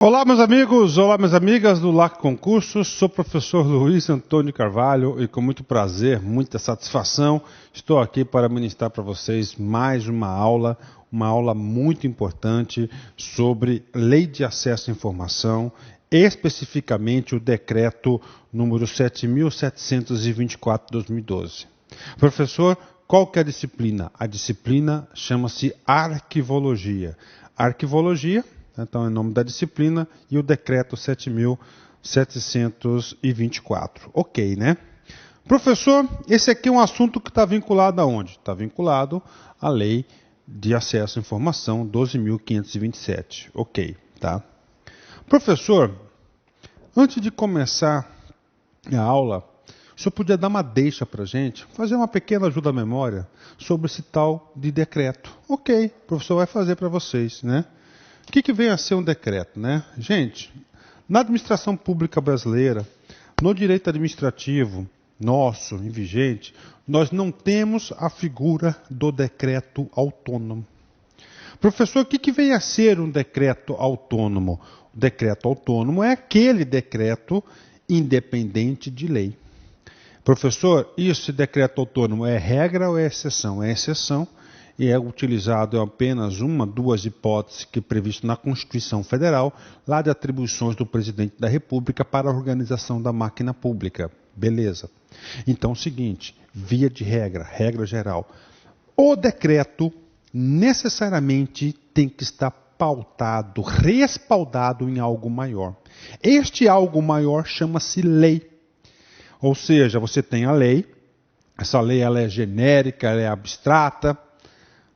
Olá, meus amigos, olá, minhas amigas do LAC Concursos. Sou o professor Luiz Antônio Carvalho e com muito prazer, muita satisfação, estou aqui para ministrar para vocês mais uma aula muito importante sobre Lei de Acesso à Informação, especificamente o decreto número 7.724 de 2012. Professor, qual que é a disciplina? A disciplina chama-se Arquivologia. Arquivologia, então, é o nome da disciplina, e o decreto 7.724. Ok, né? Professor, esse aqui é um assunto que está vinculado aonde? Está vinculado à Lei de Acesso à Informação 12.527. Ok, tá? Professor, antes de começar a aula, o senhor podia dar uma deixa para a gente, fazer uma pequena ajuda à memória sobre esse tal de decreto. Ok, o professor vai fazer para vocês, né? O que vem a ser um decreto, né? Gente, na administração pública brasileira, no direito administrativo nosso, em vigente, nós não temos a figura do decreto autônomo. Professor, o que vem a ser um decreto autônomo? O decreto autônomo é aquele decreto independente de lei. Professor, esse decreto autônomo é regra ou é exceção? É exceção. E é utilizado em apenas duas hipóteses que é previsto na Constituição Federal, lá de atribuições do presidente da República para a organização da máquina pública. Beleza. Então é o seguinte, via de regra, regra geral, o decreto necessariamente tem que estar pautado, respaldado em algo maior. Este algo maior chama-se lei. Ou seja, você tem a lei, essa lei ela é genérica, ela é abstrata,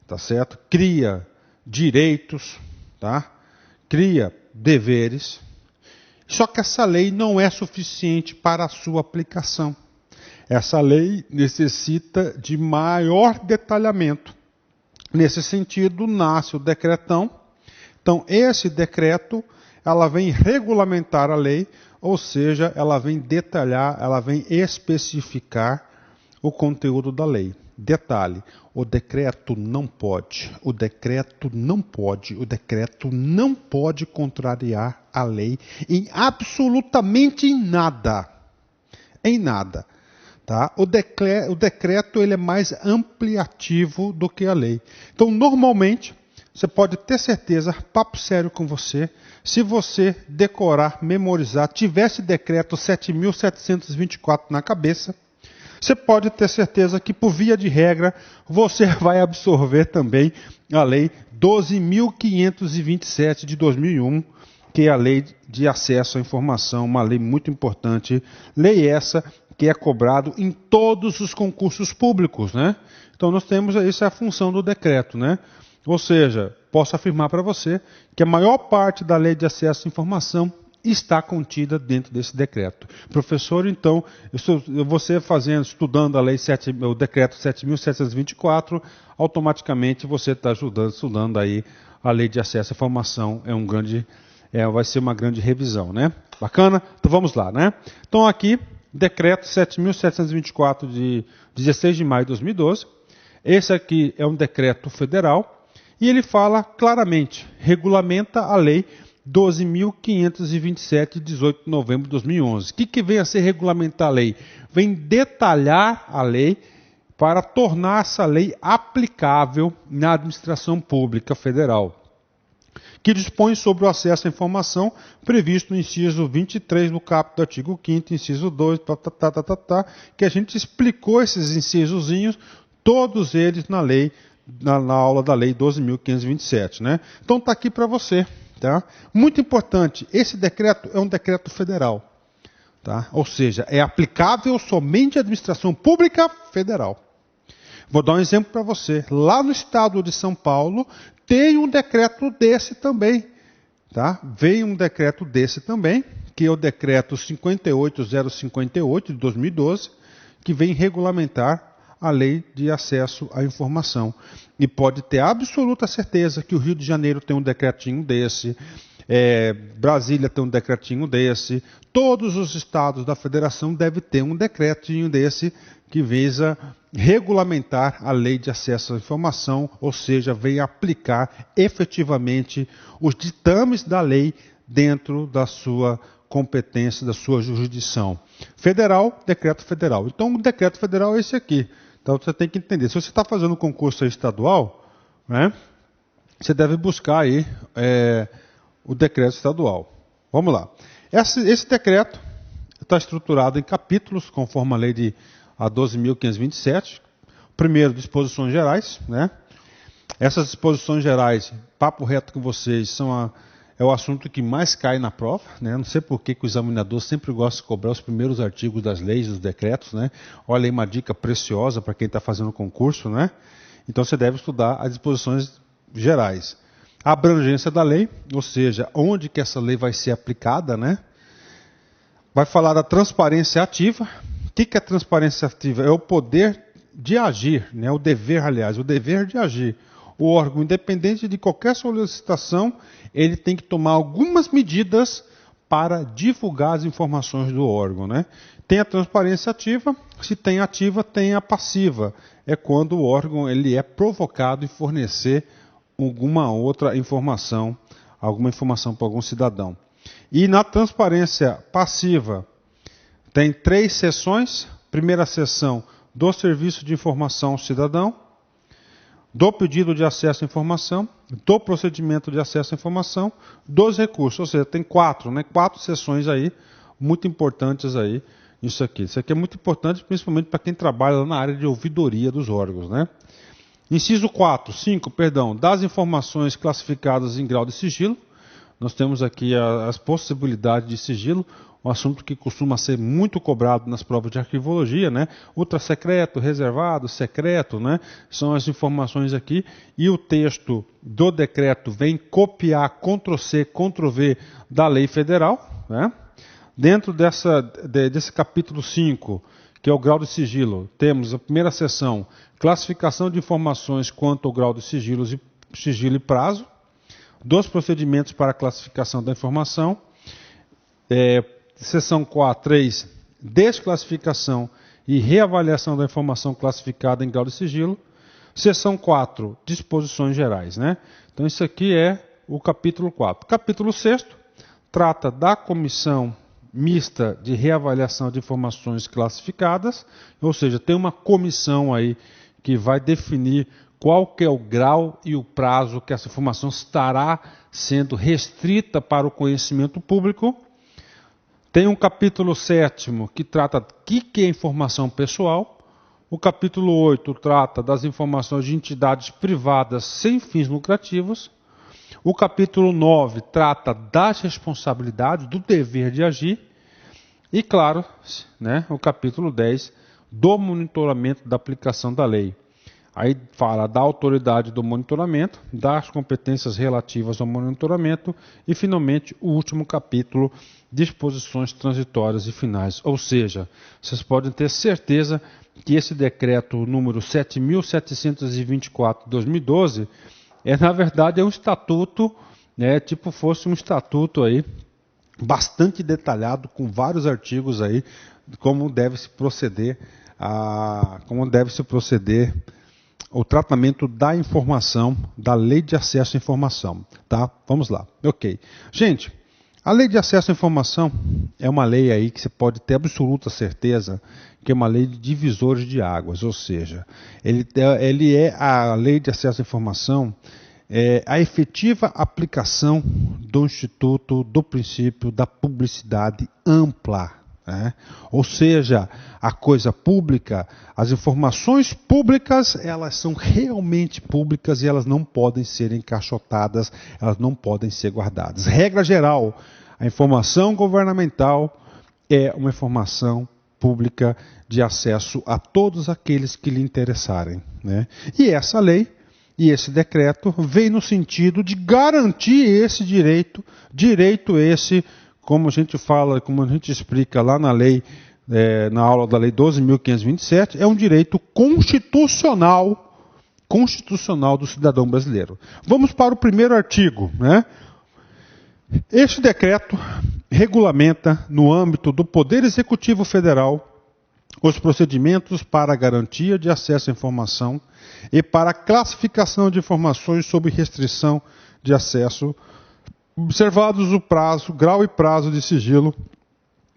tá certo? Cria direitos, tá? Cria deveres. Só que essa lei não é suficiente para a sua aplicação. Essa lei necessita de maior detalhamento. Nesse sentido, nasce o decretão. Então, esse decreto, ela vem regulamentar a lei, ou seja, ela vem detalhar, ela vem especificar o conteúdo da lei. Detalhe, o decreto não pode contrariar a lei em absolutamente nada. Em nada. Tá? O decreto ele é mais ampliativo do que a lei. Então, normalmente, você pode ter certeza, papo sério com você, se você decorar, memorizar, tivesse decreto 7.724 na cabeça, você pode ter certeza que, por via de regra, você vai absorver também a Lei 12.527 de 2001, que é a Lei de Acesso à Informação, uma lei muito importante. Lei essa que é cobrado em todos os concursos públicos, né? Então nós temos essa função do decreto, né? Ou seja, posso afirmar para você que a maior parte da Lei de Acesso à Informação está contida dentro desse decreto. Professor, então, você estudando a lei o decreto 7.724, automaticamente você está estudando aí a lei de acesso à informação. Vai ser uma grande revisão, né? Bacana? Então vamos lá, né? Então aqui, decreto 7.724 de 16 de maio de 2012. Esse aqui é um decreto federal e ele fala claramente, regulamenta a lei 12.527, de 18 de novembro de 2011. O que vem a ser regulamentar a lei? Vem detalhar a lei para tornar essa lei aplicável na administração pública federal, que dispõe sobre o acesso à informação previsto no inciso 23 do caput do artigo 5º, inciso 2, que a gente explicou esses incisozinhos, todos eles na lei, na aula da lei 12.527, né? Então está aqui para você. Tá? Muito importante, esse decreto é um decreto federal, tá? Ou seja, é aplicável somente à administração pública federal. Vou dar um exemplo para você. Lá no estado de São Paulo tem um decreto desse também. Tá? Veio um decreto desse também, que é o decreto 58.058 de 2012, que vem regulamentar a lei de acesso à informação. E pode ter absoluta certeza que o Rio de Janeiro tem um decretinho desse, Brasília tem um decretinho desse, todos os estados da federação devem ter um decretinho desse que visa regulamentar a lei de acesso à informação, ou seja, vem aplicar efetivamente os ditames da lei dentro da sua competência, da sua jurisdição. Federal, decreto federal. Então, o decreto federal é esse aqui. Então, você tem que entender. Se você está fazendo um concurso estadual, né, você deve buscar aí o decreto estadual. Vamos lá. Esse decreto está estruturado em capítulos, conforme a lei de 12.527. Primeiro, disposições gerais, né? Essas disposições gerais, papo reto com vocês, é o assunto que mais cai na prova, né? Não sei por que o examinador sempre gosta de cobrar os primeiros artigos das leis, dos decretos, né? Olha aí uma dica preciosa para quem está fazendo concurso, né? Então você deve estudar as disposições gerais. A abrangência da lei, ou seja, onde que essa lei vai ser aplicada, né? Vai falar da transparência ativa. O que é transparência ativa? É o poder de agir, né? O dever, aliás, o dever de agir. O órgão, independente de qualquer solicitação, ele tem que tomar algumas medidas para divulgar as informações do órgão, né? Tem a transparência ativa, se tem ativa, tem a passiva. É quando o órgão ele é provocado em fornecer alguma outra informação, alguma informação para algum cidadão. E na transparência passiva, tem 3 seções. Primeira seção do Serviço de Informação ao Cidadão, do pedido de acesso à informação, do procedimento de acesso à informação, dos recursos. Ou seja, tem 4, né? 4 sessões aí, muito importantes aí, isso aqui. Isso aqui é muito importante, principalmente para quem trabalha na área de ouvidoria dos órgãos, né? Inciso 5, das informações classificadas em grau de sigilo. Nós temos aqui as possibilidades de sigilo, um assunto que costuma ser muito cobrado nas provas de arquivologia, né? Ultra secreto, reservado, secreto, né? São as informações aqui. E o texto do decreto vem copiar Ctrl+C, Ctrl+V da lei federal, né? Dentro desse capítulo 5, que é o grau de sigilo, temos a primeira seção, classificação de informações quanto ao grau de sigilo e prazo, dos procedimentos para a classificação da informação, seção 3, desclassificação e reavaliação da informação classificada em grau de sigilo, seção 4, disposições gerais, né? Então isso aqui é o capítulo 4. Capítulo 6 trata da comissão mista de reavaliação de informações classificadas, ou seja, tem uma comissão aí que vai definir qual que é o grau e o prazo que essa informação estará sendo restrita para o conhecimento público. Tem um capítulo 7 que trata do que é informação pessoal. O capítulo 8 trata das informações de entidades privadas sem fins lucrativos. O capítulo 9 trata das responsabilidades, do dever de agir. E, claro, né, o capítulo 10 do monitoramento da aplicação da lei. Aí fala da autoridade do monitoramento, das competências relativas ao monitoramento e, finalmente, o último capítulo, disposições transitórias e finais. Ou seja, vocês podem ter certeza que esse decreto número 7.724 de 2012 na verdade, é um estatuto, né, tipo fosse um estatuto aí, bastante detalhado, com vários artigos aí, como deve se proceder o tratamento da informação, da lei de acesso à informação, tá? Vamos lá. Ok. Gente, a lei de acesso à informação é uma lei aí que você pode ter absoluta certeza que é uma lei de divisores de águas, ou seja, ele é a lei de acesso à informação, a efetiva aplicação do Instituto do princípio da publicidade ampla. Né? Ou seja, a coisa pública, as informações públicas, elas são realmente públicas e elas não podem ser encaixotadas, elas não podem ser guardadas. Regra geral, a informação governamental é uma informação pública de acesso a todos aqueles que lhe interessarem. Né? E essa lei e esse decreto vem no sentido de garantir esse direito esse, como a gente fala, como a gente explica lá na lei, na aula da lei 12.527, é um direito constitucional do cidadão brasileiro. Vamos para o primeiro artigo. Né? Este decreto regulamenta, no âmbito do Poder Executivo Federal, os procedimentos para a garantia de acesso à informação e para a classificação de informações sob restrição de acesso, observados o prazo, grau e prazo de sigilo,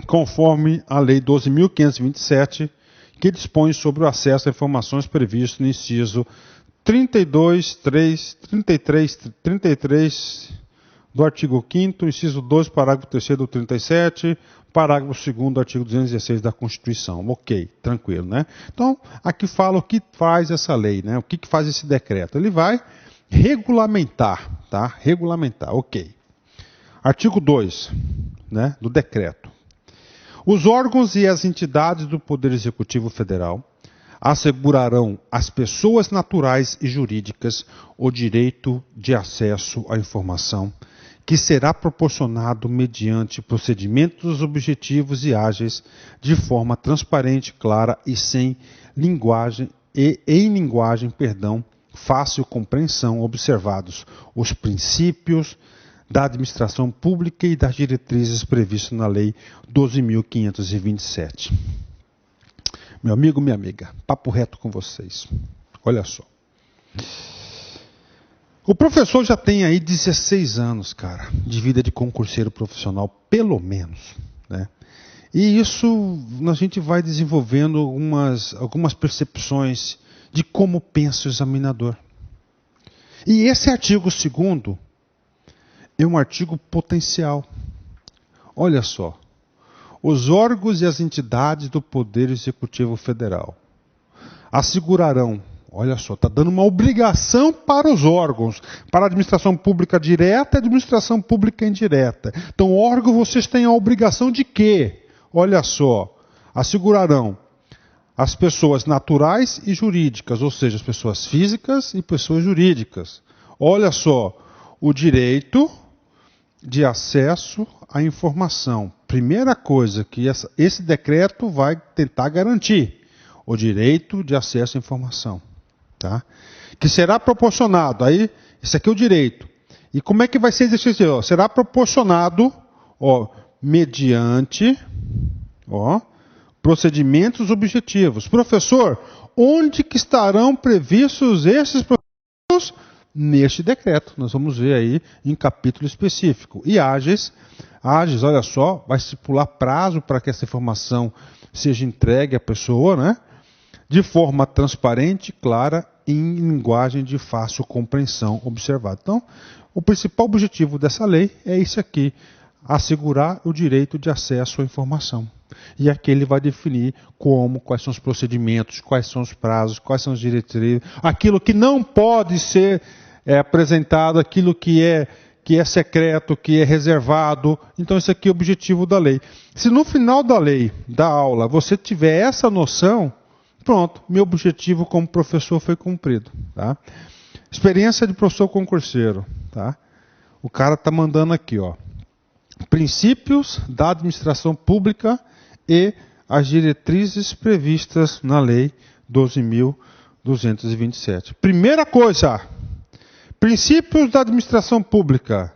conforme a Lei 12.527, que dispõe sobre o acesso a informações previsto no inciso 32, 33 do artigo 5º, inciso 2, parágrafo 3º do 37, parágrafo 2º do artigo 216 da Constituição. Ok, tranquilo, né? Então, aqui fala o que faz essa lei, né? O que faz esse decreto? Ele vai regulamentar, tá? Regulamentar, ok. Artigo 2, né, do decreto. Os órgãos e as entidades do Poder Executivo Federal assegurarão às pessoas naturais e jurídicas o direito de acesso à informação, que será proporcionado mediante procedimentos objetivos e ágeis, de forma transparente, clara e sem linguagem fácil compreensão, observados os princípios da administração pública e das diretrizes previstas na Lei 12.527. Meu amigo, minha amiga, papo reto com vocês. Olha só. O professor já tem aí 16 anos, cara, de vida de concurseiro profissional, pelo menos, né? E isso a gente vai desenvolvendo algumas percepções de como pensa o examinador. E esse artigo 2º é um artigo potencial. Olha só. Os órgãos e as entidades do Poder Executivo Federal assegurarão, olha só, está dando uma obrigação para os órgãos, para a administração pública direta e a administração pública indireta. Então, órgão, vocês têm a obrigação de quê? Olha só, assegurarão as pessoas naturais e jurídicas, ou seja, as pessoas físicas e pessoas jurídicas. Olha só, o direito de acesso à informação. Primeira coisa que esse decreto vai tentar garantir, o direito de acesso à informação. Tá? Que será proporcionado, aí, esse aqui é o direito. E como é que vai ser exercido? Será proporcionado mediante procedimentos objetivos. Professor, onde que estarão previstos esses procedimentos? Neste decreto. Nós vamos ver aí em capítulo específico. E ágeis, olha só, vai estipular prazo para que essa informação seja entregue à pessoa, né? De forma transparente, clara, em linguagem de fácil compreensão observada. Então, o principal objetivo dessa lei é esse aqui, assegurar o direito de acesso à informação. E aqui ele vai definir quais são os procedimentos, quais são os prazos, quais são as diretrizes, aquilo que não pode ser apresentado, aquilo que é secreto, que é reservado. Então, esse aqui é o objetivo da lei. Se no final da lei, da aula, você tiver essa noção, pronto, meu objetivo como professor foi cumprido. Tá? Experiência de professor concurseiro. Tá? O cara está mandando aqui, princípios da administração pública e as diretrizes previstas na Lei 12.227. Primeira coisa, princípios da administração pública.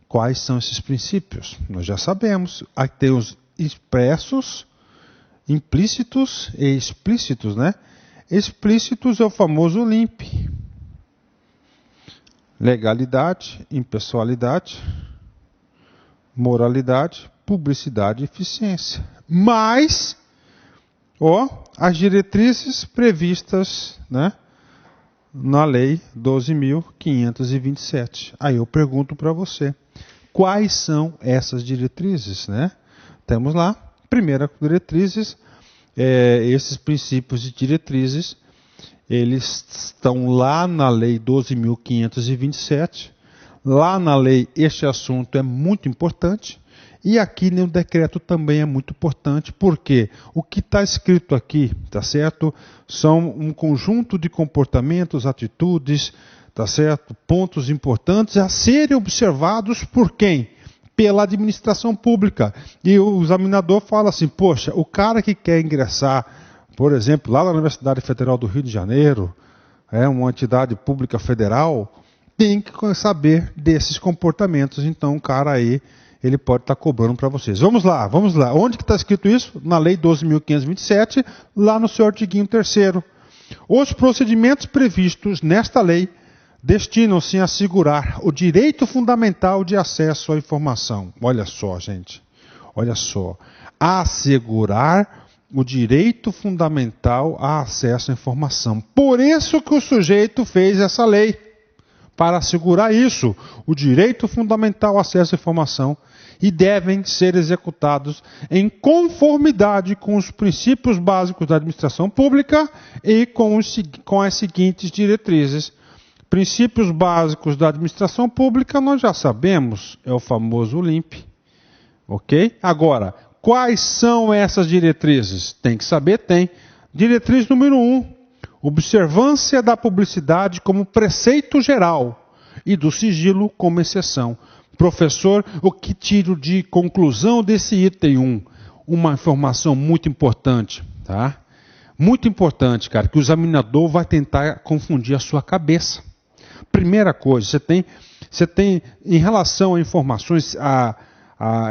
Quais são esses princípios? Nós já sabemos. Aqui tem os expressos, implícitos e explícitos, né? Explícitos é o famoso LIMP. Legalidade, impessoalidade, moralidade, publicidade e eficiência. Mas, as diretrizes previstas, né, na Lei 12.527. Aí eu pergunto para você, quais são essas diretrizes, né? Temos lá, primeira diretrizes, esses princípios e diretrizes, eles estão lá na Lei 12.527. Lá na lei este assunto é muito importante. E aqui no decreto também é muito importante, porque o que está escrito aqui, tá certo? São um conjunto de comportamentos, atitudes, tá certo? Pontos importantes a serem observados por quem? Pela administração pública. E o examinador fala assim, poxa, o cara que quer ingressar, por exemplo, lá na Universidade Federal do Rio de Janeiro, uma entidade pública federal, tem que saber desses comportamentos. Então o cara aí, ele pode estar cobrando para vocês. Vamos lá. Onde que está escrito isso? Na Lei 12.527, lá no seu artiguinho 3º. Os procedimentos previstos nesta lei destinam-se a assegurar o direito fundamental de acesso à informação. Olha só, gente. Olha só. Assegurar o direito fundamental a acesso à informação. Por isso que o sujeito fez essa lei. Para assegurar isso, o direito fundamental ao acesso à informação, e devem ser executados em conformidade com os princípios básicos da administração pública e com as seguintes diretrizes. Princípios básicos da administração pública, nós já sabemos, é o famoso LIMP. Ok? Agora, quais são essas diretrizes? Tem que saber, tem. Diretriz número 1. Observância da publicidade como preceito geral e do sigilo como exceção. Professor, o que tiro de conclusão desse item 1? Uma informação muito importante, tá? Muito importante, cara, que o examinador vai tentar confundir a sua cabeça. Primeira coisa, você tem em relação a informações, a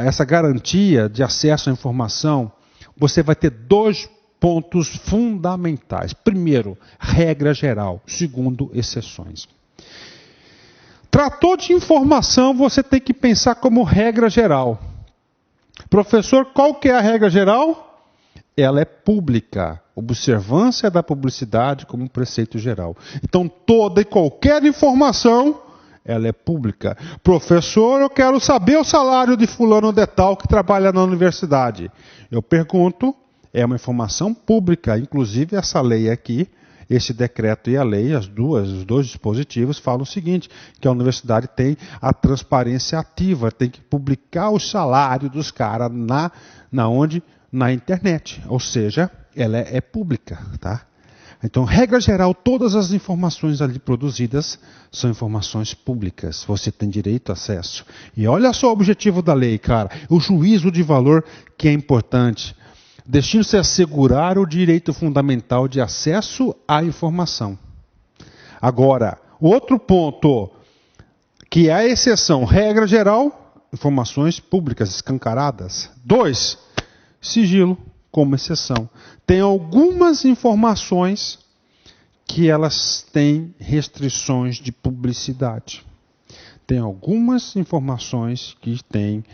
essa garantia de acesso à informação, você vai ter 2 pontos fundamentais. Primeiro, regra geral. Segundo, exceções. Tratou de informação, você tem que pensar como regra geral. Professor, qual que é a regra geral? Ela é pública. Observância da publicidade como preceito geral. Então, toda e qualquer informação, ela é pública. Professor, eu quero saber o salário de fulano de tal que trabalha na universidade. Eu pergunto, é uma informação pública. Inclusive, essa lei aqui, esse decreto e a lei, os dois dispositivos, falam o seguinte, que a universidade tem a transparência ativa, tem que publicar o salário dos caras na internet. Ou seja, ela é pública, tá? Então, regra geral, todas as informações ali produzidas são informações públicas. Você tem direito a acesso. E olha só o objetivo da lei, cara. O juízo de valor que é importante. Destina-se a assegurar o direito fundamental de acesso à informação. Agora, outro ponto, que é a exceção. Regra geral, informações públicas escancaradas. 2, sigilo como exceção. Tem algumas informações que elas têm restrições de publicidade. Tem algumas informações que têm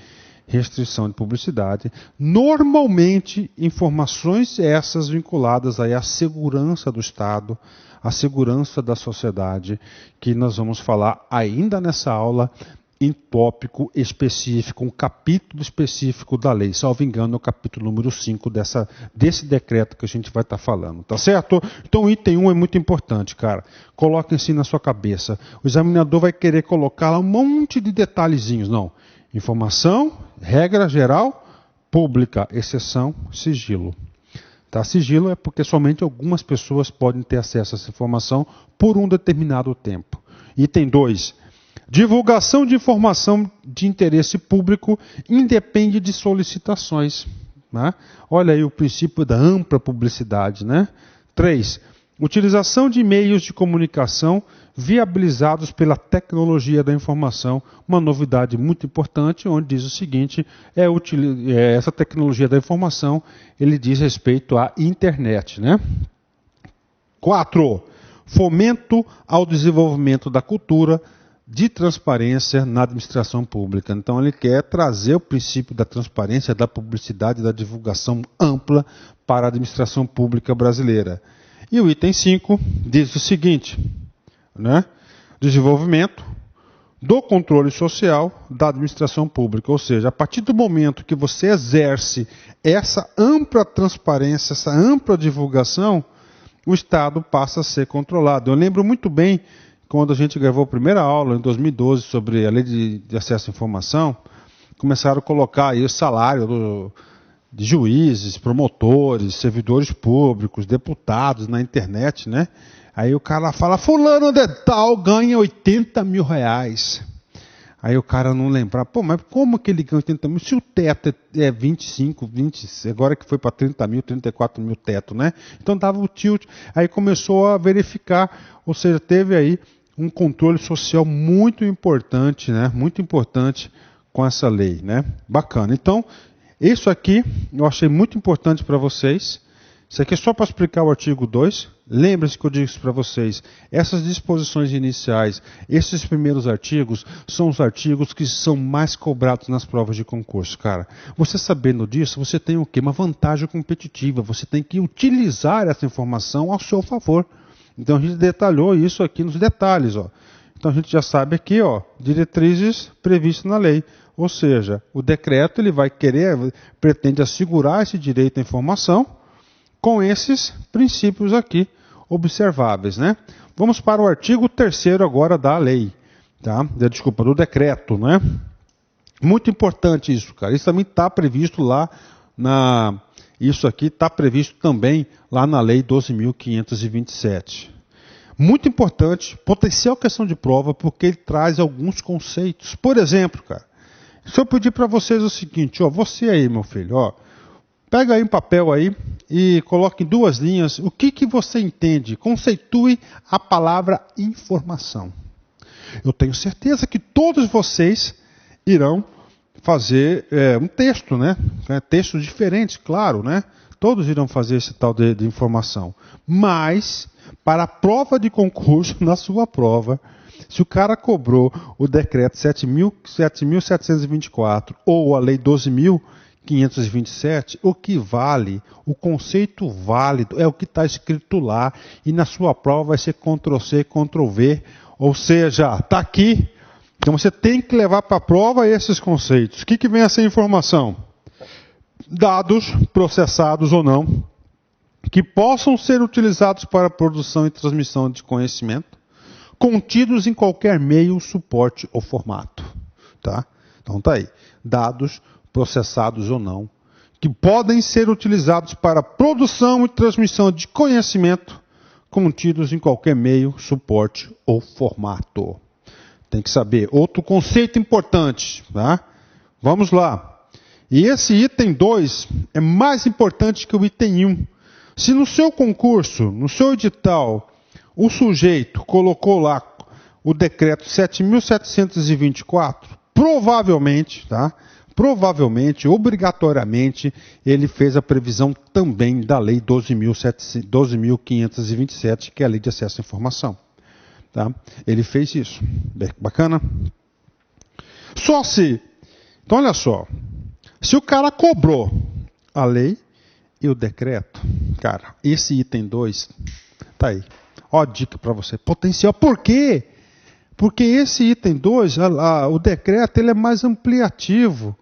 restrição de publicidade. Normalmente, informações essas vinculadas aí à segurança do Estado, à segurança da sociedade, que nós vamos falar ainda nessa aula, em tópico específico, um capítulo específico da lei. Salvo engano, é o capítulo número 5 desse decreto que a gente vai estar falando. Tá certo? Então, o item 1 é muito importante, cara. Coloquem assim na sua cabeça. O examinador vai querer colocar lá um monte de detalhezinhos. Não. Informação, regra geral, pública, exceção, sigilo. Tá? Sigilo é porque somente algumas pessoas podem ter acesso a essa informação por um determinado tempo. Item 2. Divulgação de informação de interesse público independe de solicitações. Né? Olha aí o princípio da ampla publicidade. Né? 3. Utilização de meios de comunicação viabilizados pela tecnologia da informação. Uma novidade muito importante, onde diz o seguinte, essa tecnologia da informação, ele diz respeito à internet. Né? 4. Fomento ao desenvolvimento da cultura de transparência na administração pública. Então, ele quer trazer o princípio da transparência, da publicidade, da divulgação ampla para a administração pública brasileira. E o item 5 diz o seguinte, né? Desenvolvimento do controle social da administração pública. Ou seja, a partir do momento que você exerce essa ampla transparência, essa ampla divulgação, o Estado passa a ser controlado. Eu lembro muito bem quando a gente gravou a primeira aula, em 2012, sobre a lei de acesso à informação, começaram a colocar aí o salário de juízes, promotores, servidores públicos, deputados na internet, né? Aí o cara fala, fulano de tal ganha 80 mil reais. Aí o cara não lembra, pô, mas como que ele ganha 80 mil? Se o teto é 25, 20, agora que foi para 30 mil, 34 mil teto, né? Então dava o tilt. Aí começou a verificar, ou seja, teve aí um controle social muito importante, né? Muito importante com essa lei, né? Bacana. Então, isso aqui eu achei muito importante para vocês. Isso aqui é só para explicar o artigo 2. Lembre-se que eu disse para vocês, essas disposições iniciais, esses primeiros artigos, são os artigos que são mais cobrados nas provas de concurso, cara. Você sabendo disso, você tem o quê? Uma vantagem competitiva. Você tem que utilizar essa informação ao seu favor. Então a gente detalhou isso aqui nos detalhes, ó. Então a gente já sabe aqui, ó, diretrizes previstas na lei. Ou seja, o decreto ele vai pretende assegurar esse direito à informação com esses princípios aqui observáveis, né? Vamos para o artigo 3º agora da lei, tá? Desculpa, do decreto, né? Muito importante isso, cara. Isso também está previsto lá isso aqui está previsto também lá na lei 12.527. Muito importante, potencial questão de prova, porque ele traz alguns conceitos. Por exemplo, cara, se eu pedir para vocês o seguinte, ó, você aí, meu filho, ó, pega aí um papel aí e coloque em 2 linhas o que você entende. Conceitue a palavra informação. Eu tenho certeza que todos vocês irão fazer um texto, né? Textos diferentes, claro, né? Todos irão fazer esse tal de informação. Mas, para a prova de concurso, na sua prova, se o cara cobrou o decreto 7.724 ou a lei 12.527, o que vale, o conceito válido é o que está escrito lá e na sua prova vai ser Ctrl+C, Ctrl+V, ou seja, está aqui. Então você tem que levar para a prova esses conceitos. O que vem essa informação? Dados processados ou não, que possam ser utilizados para a produção e transmissão de conhecimento, contidos em qualquer meio, suporte ou formato. Tá? Então tá aí. Dados processados ou não, que podem ser utilizados para produção e transmissão de conhecimento, contidos em qualquer meio, suporte ou formato. Tem que saber. Outro conceito importante. Tá? Vamos lá. E esse item 2 é mais importante que o item 1. Se no seu concurso, no seu edital, o sujeito colocou lá o decreto 7.724, provavelmente, tá? Provavelmente, obrigatoriamente, ele fez a previsão também da lei 12.527, que é a lei de acesso à informação. Tá? Ele fez isso. Bacana? Só se... Então, olha só. Se o cara cobrou a lei e o decreto, cara, esse item 2, tá aí. Ó a dica para você. Potencial. Por quê? Porque esse item 2, o decreto, ele é mais ampliativo.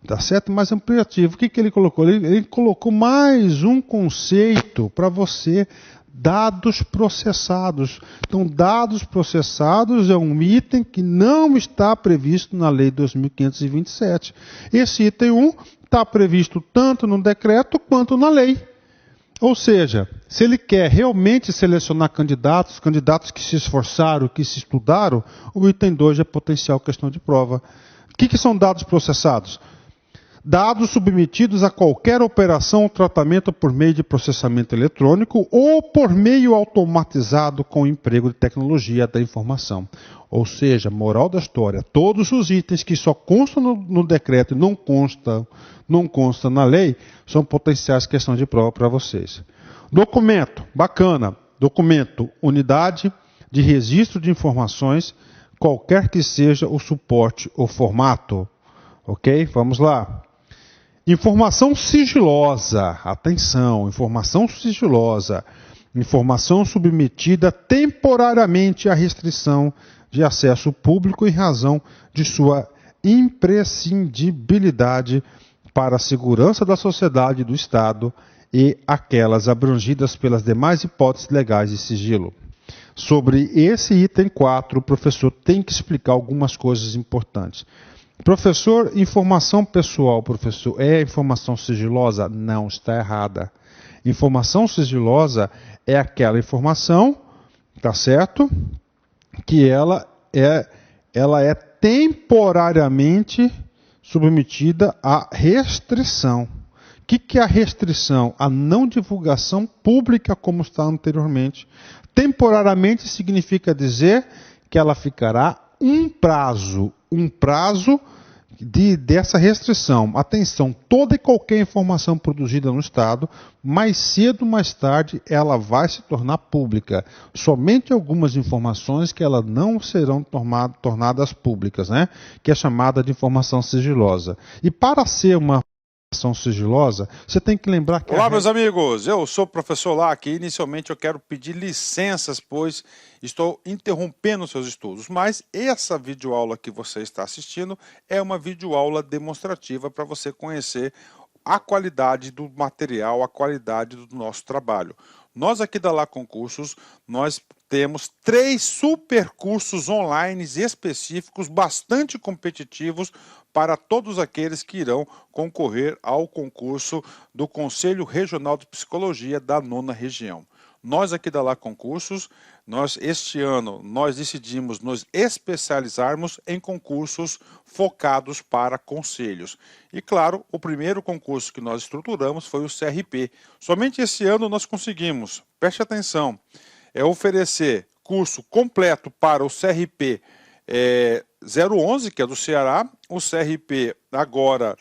Tá certo? Mais ampliativo. O que ele colocou? Ele colocou mais um conceito para você, dados processados. Então, dados processados é um item que não está previsto na lei 2.527. Esse item 1 está previsto tanto no decreto quanto na lei. Ou seja, se ele quer realmente selecionar candidatos que se esforçaram, que se estudaram, o item 2 é potencial questão de prova. O que são dados processados? Dados submetidos a qualquer operação ou tratamento por meio de processamento eletrônico ou por meio automatizado com emprego de tecnologia da informação. Ou seja, moral da história, todos os itens que só constam no decreto e não constam na lei, são potenciais questões de prova para vocês. Documento, bacana. Documento, unidade de registro de informações, qualquer que seja o suporte ou formato. Ok? Vamos lá. Informação sigilosa, atenção, informação sigilosa, informação submetida temporariamente à restrição de acesso público em razão de sua imprescindibilidade para a segurança da sociedade e do Estado e aquelas abrangidas pelas demais hipóteses legais de sigilo. Sobre esse item 4, o professor tem que explicar algumas coisas importantes. Professor, informação pessoal, professor, é informação sigilosa? Não, está errada. Informação sigilosa é aquela informação, tá certo? Que ela é temporariamente submetida à restrição. O que é a restrição? A não divulgação pública, como está anteriormente. Temporariamente significa dizer que ela ficará um prazo dessa restrição. Atenção, toda e qualquer informação produzida no Estado, mais cedo ou mais tarde, ela vai se tornar pública. Somente algumas informações que elas não serão tornadas públicas, né? Que é chamada de informação sigilosa. E para ser uma informação sigilosa, você tem que lembrar que... Olá, meus amigos, eu sou o professor Lac e inicialmente eu quero pedir licenças, pois estou interrompendo seus estudos, mas essa videoaula que você está assistindo é uma videoaula demonstrativa para você conhecer a qualidade do material, a qualidade do nosso trabalho. Nós aqui da Lá Concursos, nós temos 3 super cursos online específicos, bastante competitivos, para todos aqueles que irão concorrer ao concurso do Conselho Regional de Psicologia da 9ª Região. Nós aqui da Lá Concursos, este ano, nós decidimos nos especializarmos em concursos focados para conselhos. E claro, o primeiro concurso que nós estruturamos foi o CRP. Somente esse ano nós conseguimos, preste atenção, oferecer curso completo para o CRP 011, que é do Ceará, o CRP agora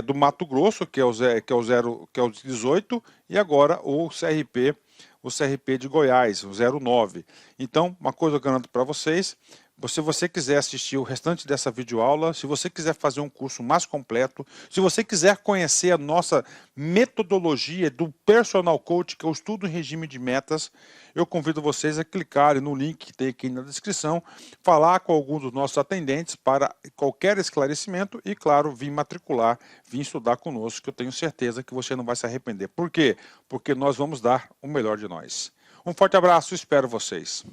do Mato Grosso, que é o 18, e agora o CRP de Goiás, o 09. Então, uma coisa eu garanto para vocês, se você quiser assistir o restante dessa videoaula, se você quiser fazer um curso mais completo, se você quiser conhecer a nossa metodologia do Personal Coach, que eu estudo em regime de metas, eu convido vocês a clicarem no link que tem aqui na descrição, falar com algum dos nossos atendentes para qualquer esclarecimento e, claro, vir matricular, vir estudar conosco, que eu tenho certeza que você não vai se arrepender. Por quê? Porque nós vamos dar o melhor de nós. Um forte abraço, espero vocês.